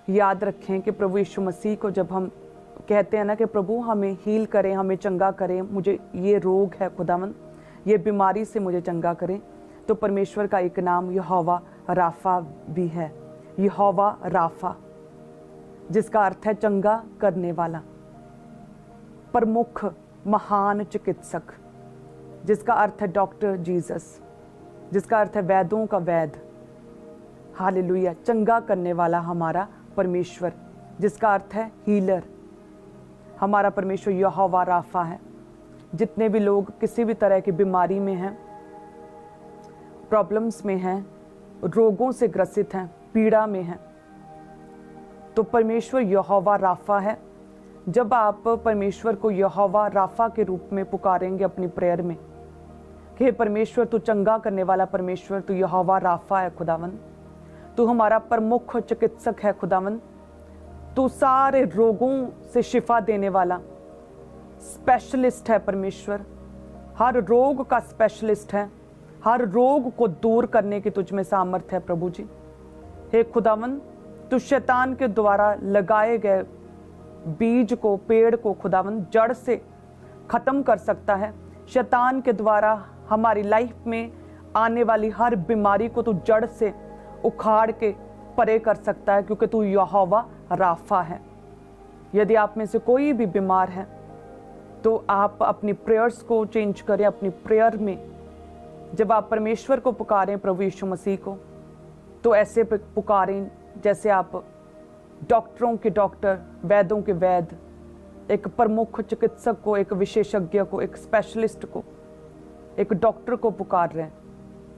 याद रखें कि प्रभु यीशु मसीह को जब हम कहते हैं ना कि प्रभु हमें हील करें, हमें चंगा करें, मुझे ये रोग है खुदावन, ये बीमारी से मुझे चंगा करें, तो परमेश्वर का एक नाम यहोवा राफा भी है। यहोवा राफा, जिसका अर्थ है चंगा करने वाला, प्रमुख महान चिकित्सक, जिसका अर्थ है डॉक्टर जीसस, जिसका अर्थ है वैद्यों का वैद्य। हालेलुया, चंगा करने वाला हमारा परमेश्वर, जिसका अर्थ है हीलर। हमारा परमेश्वर यहोवा राफा है। जितने भी लोग किसी भी तरह की बीमारी में हैं, प्रॉब्लम्स में हैं, रोगों से ग्रसित हैं, पीड़ा में हैं, तो परमेश्वर यहोवा राफा है। जब आप परमेश्वर को यहोवा राफा के रूप में पुकारेंगे अपनी प्रेयर में कि परमेश्वर तू चंगा करने वाला परमेश्वर, तू यहोवा राफा है खुदावन, तू हमारा प्रमुख चिकित्सक है खुदावन, तू सारे रोगों से शिफा देने वाला स्पेशलिस्ट है परमेश्वर, हर रोग का स्पेशलिस्ट है, हर रोग को दूर करने की तुझ में सामर्थ्य है प्रभु जी। हे खुदावन, तू शैतान के द्वारा लगाए गए बीज को, पेड़ को खुदावन जड़ से खत्म कर सकता है। शैतान के द्वारा हमारी लाइफ में आने वाली हर बीमारी को तू जड़ से उखाड़ के परे कर सकता है, क्योंकि तू यहोवा राफा है। यदि आप में से कोई भी बीमार है तो आप अपनी प्रेयर्स को चेंज करें। अपनी प्रेयर में जब आप परमेश्वर को पुकारें, प्रभु यीशु मसीह को, तो ऐसे पुकारें जैसे आप डॉक्टरों के डॉक्टर, वैद्यों के वैद्य, एक प्रमुख चिकित्सक को, एक विशेषज्ञ को, एक स्पेशलिस्ट को, एक डॉक्टर को पुकार रहे हैं।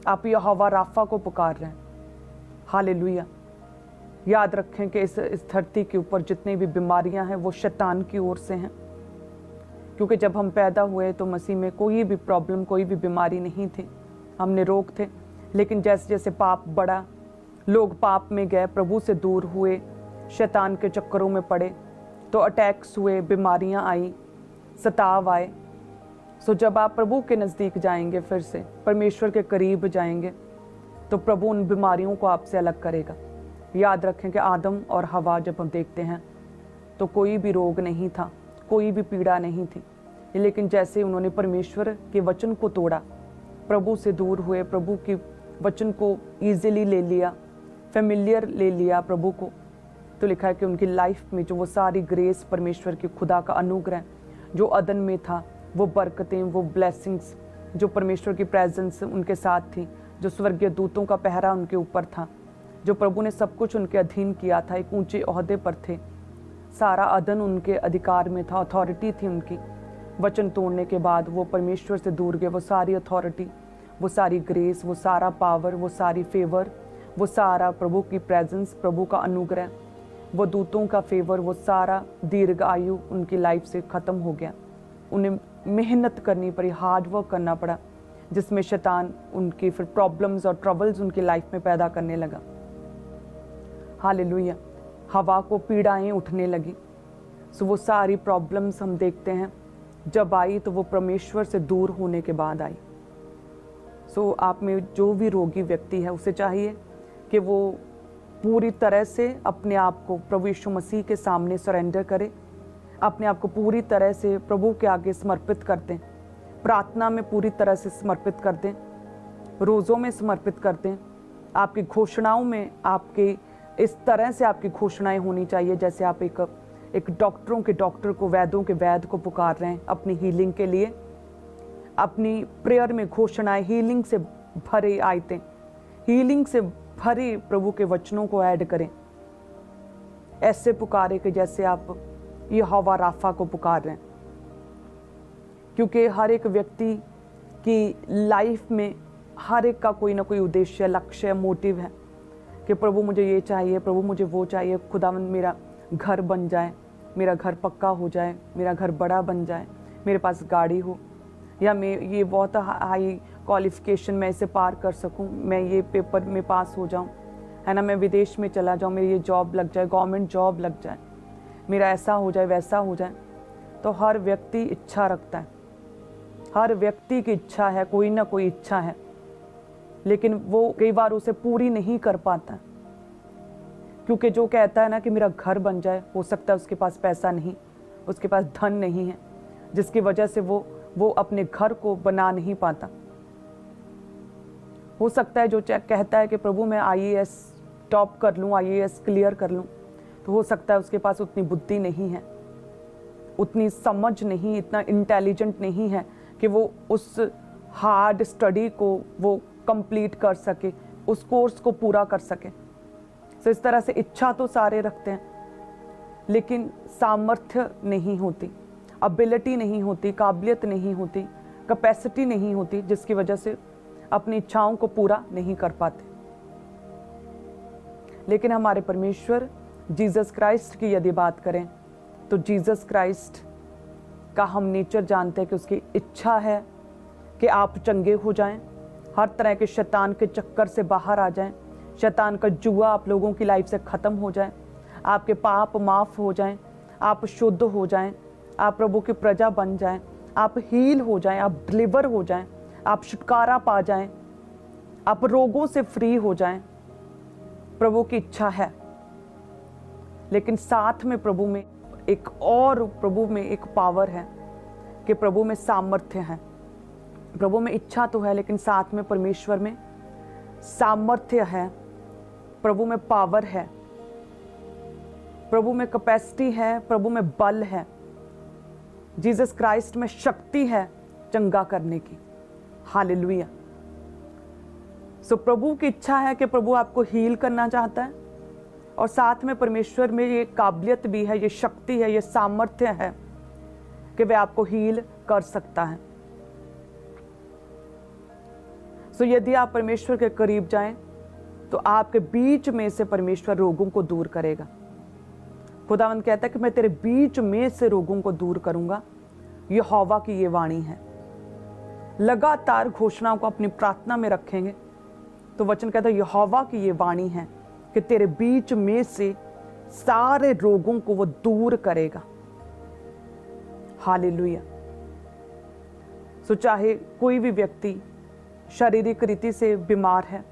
आप यहोवा राफा को पुकार रहे हैं। हालेलुया। याद रखें कि इस धरती के ऊपर जितनी भी बीमारियां हैं वो शैतान की ओर से हैं, क्योंकि जब हम पैदा हुए तो मसीह में कोई भी प्रॉब्लम, कोई भी बीमारी नहीं थी, हम निरोग थे। लेकिन जैसे जैसे पाप बढ़ा, लोग पाप में गए, प्रभु से दूर हुए, शैतान के चक्करों में पड़े, तो अटैक्स हुए, बीमारियां आई, सताव आए। सो जब आप प्रभु के नज़दीक जाएंगे, फिर से परमेश्वर के करीब जाएंगे, तो प्रभु उन बीमारियों को आपसे अलग करेगा। याद रखें कि आदम और हवा जब हम देखते हैं तो कोई भी रोग नहीं था, कोई भी पीड़ा नहीं थी, लेकिन जैसे उन्होंने परमेश्वर के वचन को तोड़ा, प्रभु से दूर हुए, प्रभु के वचन को ईजिली ले लिया, फेमिलियर ले लिया प्रभु को, तो लिखा है कि उनकी लाइफ में जो वो सारी ग्रेस, परमेश्वर की खुदा का अनुग्रह जो अदन में था, वो बरकतें, वो ब्लेसिंग्स, जो परमेश्वर की प्रेजेंस उनके साथ थी, जो स्वर्गीय दूतों का पहरा उनके ऊपर था, जो प्रभु ने सब कुछ उनके अधीन किया था, एक ऊंचे ओहदे पर थे, सारा अदन उनके अधिकार में था, अथॉरिटी थी उनकी। वचन तोड़ने के बाद वो परमेश्वर से दूर गए, वो सारी अथॉरिटी, वो सारी ग्रेस, वो सारा पावर, वो सारी फेवर, वो सारा प्रभु की प्रेजेंस, प्रभु का अनुग्रह, वो दूतों का फेवर, वो सारा दीर्घ आयु उनकी लाइफ से ख़त्म हो गया। उन्हें मेहनत करनी पड़ी, हार्ड वर्क करना पड़ा, जिसमें शैतान उनकी फिर प्रॉब्लम्स और ट्रबल्स उनकी लाइफ में पैदा करने लगा। हालेलुया। हवा को पीड़ाएं उठने लगी। सो वो सारी प्रॉब्लम्स हम देखते हैं जब आई तो वो परमेश्वर से दूर होने के बाद आई। सो आप में जो भी रोगी व्यक्ति है उसे चाहिए कि वो पूरी तरह से अपने आप को प्रभु यीशु मसीह के सामने सरेंडर करे, अपने आप को पूरी तरह से प्रभु के आगे समर्पित कर दें, प्रार्थना में पूरी तरह से समर्पित कर दें, रोज़ों में समर्पित कर दें। आपकी घोषणाओं में आपके इस तरह से आपकी घोषणाएं होनी चाहिए जैसे आप एक डॉक्टरों के डॉक्टर को, वैद्यों के वैद्य को पुकार रहे हैं अपनी हीलिंग के लिए। अपनी प्रेयर में घोषणाएं हीलिंग से भरे आयतें, हीलिंग से भरे प्रभु के वचनों को ऐड करें। ऐसे पुकारे कि जैसे आप यहोवा राफा को पुकार रहे हैं, क्योंकि हर एक व्यक्ति की लाइफ में हर एक का कोई ना कोई उद्देश्य, लक्ष्य, मोटिव है कि प्रभु मुझे ये चाहिए, प्रभु मुझे वो चाहिए, खुदावंद मेरा घर बन जाए, मेरा घर पक्का हो जाए, मेरा घर बड़ा बन जाए, मेरे पास गाड़ी हो, या मैं ये बहुत हाई क्वालिफिकेशन मैं इसे पार कर सकूं, मैं ये पेपर में पास हो जाऊं, है ना, मैं विदेश में चला जाऊं, मेरी ये जॉब लग जाए, गवर्नमेंट जॉब लग जाए, मेरा ऐसा हो जाए, वैसा हो जाए। तो हर व्यक्ति इच्छा रखता है, हर व्यक्ति की इच्छा है, कोई ना कोई इच्छा है, लेकिन वो कई बार उसे पूरी नहीं कर पाता। क्योंकि जो कहता है ना कि मेरा घर बन जाए, हो सकता है उसके पास पैसा नहीं, उसके पास धन नहीं है, जिसकी वजह से वो अपने घर को बना नहीं पाता। हो सकता है जो कहता है कि प्रभु मैं IAS टॉप कर लूँ, IAS क्लियर कर लूँ, तो हो सकता है उसके पास उतनी बुद्धि नहीं है, उतनी समझ नहीं, इतना इंटेलिजेंट नहीं है कि वो उस हार्ड स्टडी को वो कंप्लीट कर सके, उस कोर्स को पूरा कर सके। तो इस तरह से इच्छा तो सारे रखते हैं, लेकिन सामर्थ्य नहीं होती, एबिलिटी नहीं होती, काबिलियत नहीं होती, कैपेसिटी नहीं होती, जिसकी वजह से अपनी इच्छाओं को पूरा नहीं कर पाते। लेकिन हमारे परमेश्वर जीसस क्राइस्ट की यदि बात करें तो जीसस क्राइस्ट का हम नेचर जानते हैं कि उसकी इच्छा है कि आप चंगे हो जाएं, हर तरह के शैतान के चक्कर से बाहर आ जाएं, शैतान का जुआ आप लोगों की लाइफ से ख़त्म हो जाए, आपके पाप माफ़ हो जाएं, आप शुद्ध हो जाएं, आप प्रभु की प्रजा बन जाएं, आप हील हो जाएं, आप डिलीवर हो जाएं, आप छुटकारा पा जाएं, आप रोगों से फ्री हो जाएं। प्रभु की इच्छा है, लेकिन साथ में प्रभु में एक पावर है कि प्रभु में सामर्थ्य है। प्रभु में इच्छा तो है, लेकिन साथ में परमेश्वर में सामर्थ्य है, प्रभु में पावर है, प्रभु में कैपेसिटी है, प्रभु में बल है, जीसस क्राइस्ट में शक्ति है चंगा करने की। हालेलुया। सो प्रभु की इच्छा है कि प्रभु आपको हील करना चाहता है, और साथ में परमेश्वर में ये काबिलियत भी है, ये शक्ति है, ये सामर्थ्य है कि वह आपको हील कर सकता है। सो यदि आप परमेश्वर के करीब जाएं तो आपके बीच में से परमेश्वर रोगों को दूर करेगा। खुदावंद कहता है कि मैं तेरे बीच में से रोगों को दूर करूंगा। यहोवा की ये वाणी है। लगातार घोषणाओं को अपनी प्रार्थना में रखेंगे तो वचन कहता है यहोवा की ये वाणी है कि तेरे बीच में से सारे रोगों को वो दूर करेगा। हालेलुया। सो चाहे कोई भी व्यक्ति शारीरिक रीति से बीमार है,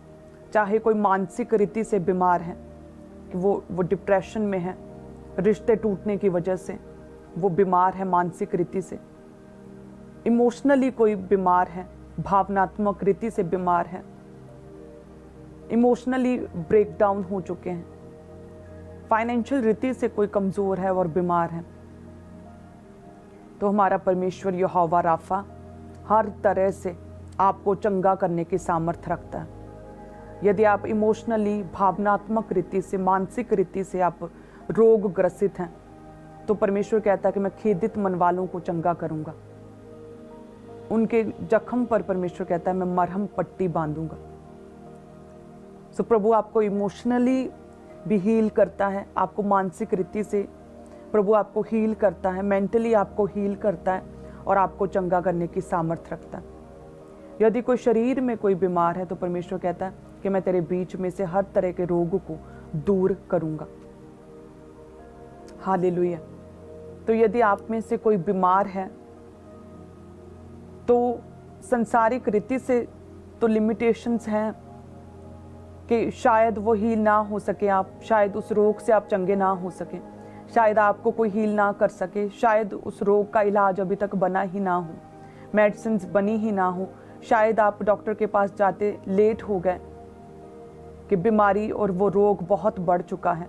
चाहे कोई मानसिक रीति से बीमार है, कि वो डिप्रेशन में है, रिश्ते टूटने की वजह से वो बीमार है, मानसिक रीति से, इमोशनली कोई बीमार है, भावनात्मक रीति से बीमार है, इमोशनली ब्रेक डाउन हो चुके हैं, फाइनेंशियल रीति से कोई कमज़ोर है और बीमार है, तो हमारा परमेश्वर यहोवा राफा हर तरह से आपको चंगा करने की सामर्थ रखता है। यदि आप इमोशनली, भावनात्मक रीति से, मानसिक रीति से आप रोग ग्रसित हैं, तो परमेश्वर कहता है कि मैं खेदित मन वालों को चंगा करूंगा। उनके जख्म पर परमेश्वर कहता है मैं मरहम पट्टी बांधूंगा। सो प्रभु आपको इमोशनली भी हील करता है, आपको मानसिक रीति से प्रभु आपको हील करता है, मेंटली आपको हील करता है और आपको चंगा करने की सामर्थ रखता है। यदि कोई शरीर में कोई बीमार है तो परमेश्वर कहता है कि मैं तेरे बीच में से हर तरह के रोग को दूर करूंगा। हालेलुया। तो यदि आप में से कोई बीमार है तो संसारिक रीति से तो लिमिटेशंस हैं कि शायद वो हील ना हो सके, आप शायद उस रोग से आप चंगे ना हो सके, शायद आपको कोई हील ना कर सके, शायद उस रोग का इलाज अभी तक बना ही ना हो, मेडिसिन बनी ही ना हो, शायद आप डॉक्टर के पास जाते लेट हो गए कि बीमारी और वो रोग बहुत बढ़ चुका है।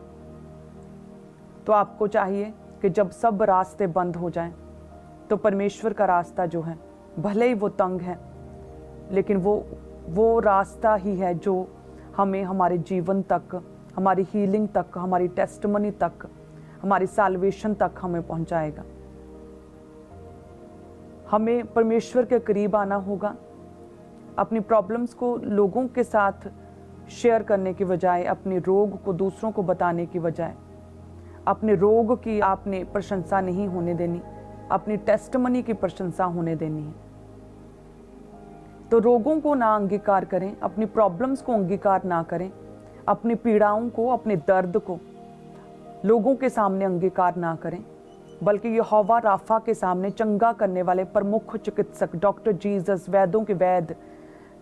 तो आपको चाहिए कि जब सब रास्ते बंद हो जाएं तो परमेश्वर का रास्ता जो है, भले ही वो तंग है, लेकिन वो रास्ता ही है जो हमें हमारे जीवन तक, हमारी हीलिंग तक, हमारी टेस्टिमनी तक, हमारी साल्वेशन तक हमें पहुंचाएगा। हमें परमेश्वर के करीब आना होगा। अपनी प्रॉब्लम्स को लोगों के साथ शेयर करने की बजाय, अपने रोग को दूसरों को बताने की बजाय, अपने रोग की आपने प्रशंसा नहीं होने देनी, अपनी टेस्टिमनी की प्रशंसा होने देनी है। तो रोगों को ना अंगीकार करें, अपनी प्रॉब्लम्स को अंगीकार ना करें, अपनी पीड़ाओं को, अपने दर्द को लोगों के सामने अंगीकार ना करें, बल्कि यहोवा राफा के सामने, चंगा करने वाले प्रमुख चिकित्सक डॉक्टर जीसस, वैद्यों के वैद्य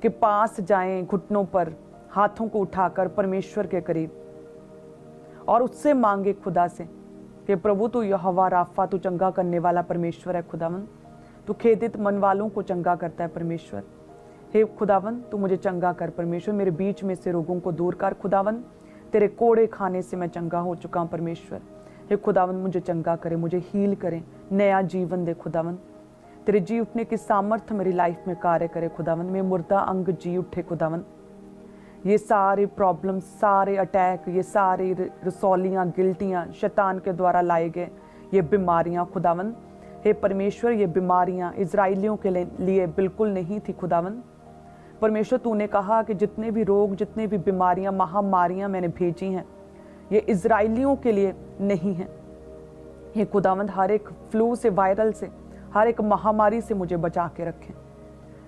के पास जाएं, घुटनों पर हाथों को उठाकर परमेश्वर के करीब, और उससे मांगे खुदा से कि प्रभु तू यहोवा राफा, तू चंगा करने वाला परमेश्वर है खुदावन। तू खेदित मन वालों को चंगा करता है परमेश्वर। हे खुदावन तू मुझे चंगा कर परमेश्वर, मेरे बीच में से रोगों को दूर कर खुदावन। तेरे कोड़े खाने से मैं चंगा हो चुका हूँ परमेश्वर। हे खुदावन मुझे चंगा करे, मुझे हील करे, नया जीवन दे खुदावन। तेरे जी उठने की सामर्थ्य मेरी लाइफ में कार्य करे खुदावन। मैं मुर्दा अंग जी उठे खुदावन। ये सारे प्रॉब्लम, सारे अटैक, ये सारी रसौलियाँ, गिल्टियाँ, शैतान के द्वारा लाए गए ये बीमारियाँ खुदावन, हे परमेश्वर ये बीमारियाँ इजराइलियों के लिए बिल्कुल नहीं थी खुदावन। परमेश्वर तूने कहा कि जितने भी रोग, जितने भी बीमारियाँ, महामारियाँ मैंने भेजी हैं ये इजराइलियों के लिए नहीं हैं। ये खुदावंद हर एक फ्लू से, वायरल से, हर एक महामारी से मुझे बचा के रखें।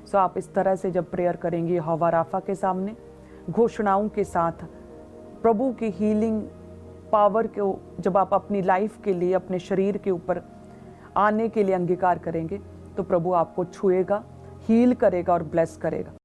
सो आप इस तरह से जब प्रेयर करेंगे यहोवा राफा के सामने, घोषणाओं के साथ प्रभु की हीलिंग पावर को जब आप अपनी लाइफ के लिए, अपने शरीर के ऊपर आने के लिए अंगीकार करेंगे तो प्रभु आपको छुएगा, हील करेगा और ब्लेस करेगा।